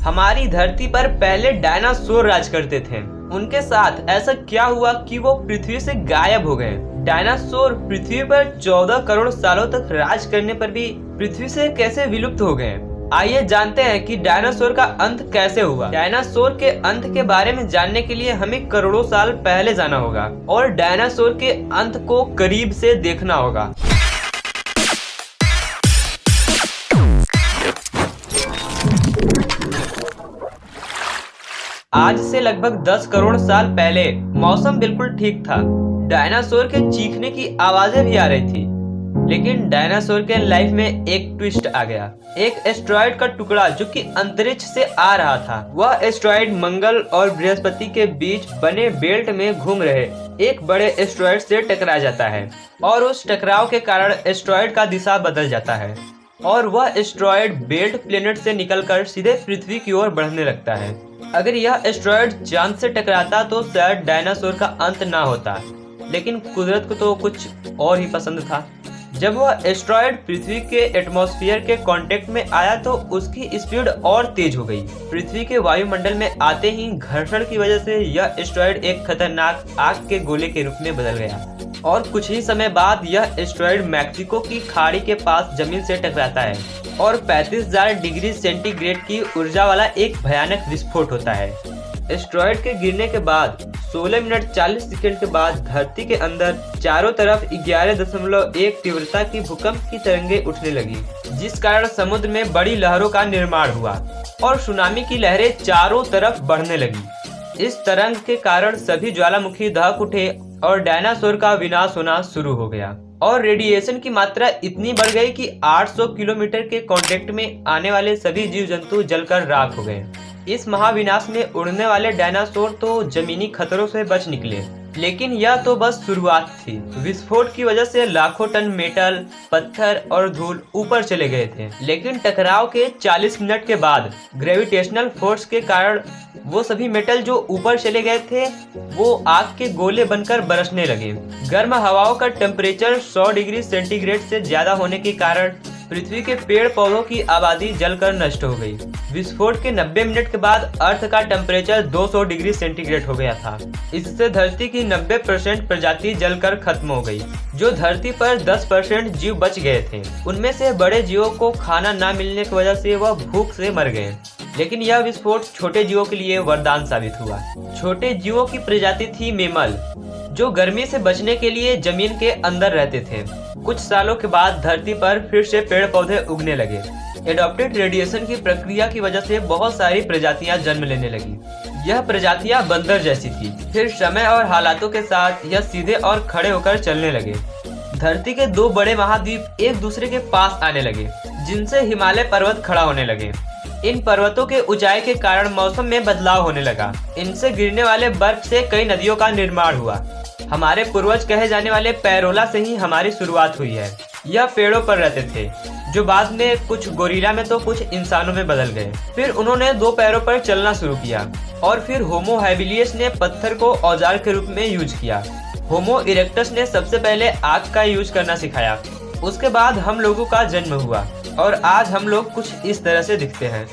हमारी धरती पर पहले डायनासोर राज करते थे। उनके साथ ऐसा क्या हुआ कि वो पृथ्वी से गायब हो गए? डायनासोर पृथ्वी पर 14 करोड़ सालों तक राज करने पर भी पृथ्वी से कैसे विलुप्त हो गए? आइए जानते हैं कि डायनासोर का अंत कैसे हुआ। डायनासोर के अंत के बारे में जानने के लिए हमें करोड़ों साल पहले जाना होगा और डायनासोर के अंत को करीब से देखना होगा। आज से लगभग 10 करोड़ साल पहले मौसम बिल्कुल ठीक था। डायनासोर के चीखने की आवाजें भी आ रही थी। लेकिन डायनासोर के लाइफ में एक ट्विस्ट आ गया। एक एस्ट्रॉयड का टुकड़ा जो कि अंतरिक्ष से आ रहा था। वह एस्ट्रॉयड मंगल और बृहस्पति के बीच बने बेल्ट में घूम रहे एक बड़े एस्ट्रॉयड से टकरा जाता है और उस टकराव के कारण एस्ट्रॉयड का दिशा बदल जाता है और वह एस्ट्रॉयड बेल्ट प्लेनेट से निकलकर सीधे पृथ्वी की ओर बढ़ने लगता है। अगर यह एस्ट्रॉयड चांद से टकराता तो शायद डायनासोर का अंत ना होता, लेकिन कुदरत को तो कुछ और ही पसंद था। जब वह एस्ट्रॉयड पृथ्वी के एटमॉस्फेयर के कांटेक्ट में आया तो उसकी स्पीड और तेज हो गई। पृथ्वी के वायुमंडल में आते ही घर्षण की वजह से यह एस्ट्रॉयड एक खतरनाक आग के गोले के रूप में बदल गया और कुछ ही समय बाद यह एस्ट्रॉयड मैक्सिको की खाड़ी के पास जमीन से टकराता है और 35,000 डिग्री सेंटीग्रेड की ऊर्जा वाला एक भयानक विस्फोट होता है। एस्ट्रॉयड के गिरने के बाद 16 मिनट 40 सेकंड के बाद धरती के अंदर चारों तरफ 11.1 तीव्रता की भूकंप की तरंगें उठने लगी, जिस कारण समुद्र में बड़ी लहरों का निर्माण हुआ और सुनामी की लहरें चारों तरफ बढ़ने लगी। इस तरंग के कारण सभी ज्वालामुखी दहक उठे और डायनासोर का विनाश होना शुरू हो गया और रेडिएशन की मात्रा इतनी बढ़ गई कि 800 किलोमीटर के कांटेक्ट में आने वाले सभी जीव जंतु जलकर राख हो गए। इस महाविनाश में उड़ने वाले डायनासोर तो जमीनी खतरों से बच निकले, लेकिन यह तो बस शुरुआत थी। विस्फोट की वजह से लाखों टन मेटल, पत्थर और धूल ऊपर चले गए थे, लेकिन टकराव के 40 मिनट के बाद ग्रेविटेशनल फोर्स के कारण वो सभी मेटल जो ऊपर चले गए थे वो आग के गोले बनकर बरसने लगे। गर्म हवाओं का टेम्परेचर 100 डिग्री सेंटीग्रेड से ज्यादा होने के कारण पृथ्वी के पेड़ पौधों की आबादी जलकर नष्ट हो गई। विस्फोट के 90 मिनट के बाद अर्थ का टेम्परेचर 200 डिग्री सेंटीग्रेड हो गया था। इससे धरती की 90% प्रजाति जलकर खत्म हो गई। जो धरती पर 10% जीव बच गए थे, उनमें से बड़े जीवों को खाना न मिलने की वजह से वह भूख से मर गए। लेकिन यह विस्फोट छोटे जीवों के लिए वरदान साबित हुआ। छोटे जीवों की प्रजाति थी मेमल, जो गर्मी से बचने के लिए जमीन के अंदर रहते थे। कुछ सालों के बाद धरती पर फिर से पेड़ पौधे उगने लगे। एडॉप्टेड रेडिएशन की प्रक्रिया की वजह से बहुत सारी प्रजातियां जन्म लेने लगी। यह प्रजातियां बंदर जैसी थी। फिर समय और हालातों के साथ यह सीधे और खड़े होकर चलने लगे। धरती के दो बड़े महाद्वीप एक दूसरे के पास आने लगे, जिनसे हिमालय पर्वत खड़ा होने लगे। इन पर्वतों के ऊंचाई के कारण मौसम में बदलाव होने लगा। इनसे गिरने वाले बर्फ से कई नदियों का निर्माण हुआ। हमारे पूर्वज कहे जाने वाले पैरोला से ही हमारी शुरुआत हुई है। यह पेड़ों पर रहते थे, जो बाद में कुछ गोरिल्ला में तो कुछ इंसानों में बदल गए। फिर उन्होंने 2 पैरों पर चलना शुरू किया और फिर होमो हैबिलियस ने पत्थर को औजार के रूप में यूज किया। होमो इरेक्टस ने सबसे पहले आग का यूज करना सिखाया। उसके बाद हम लोगों का जन्म हुआ और आज हम लोग कुछ इस तरह से दिखते हैं।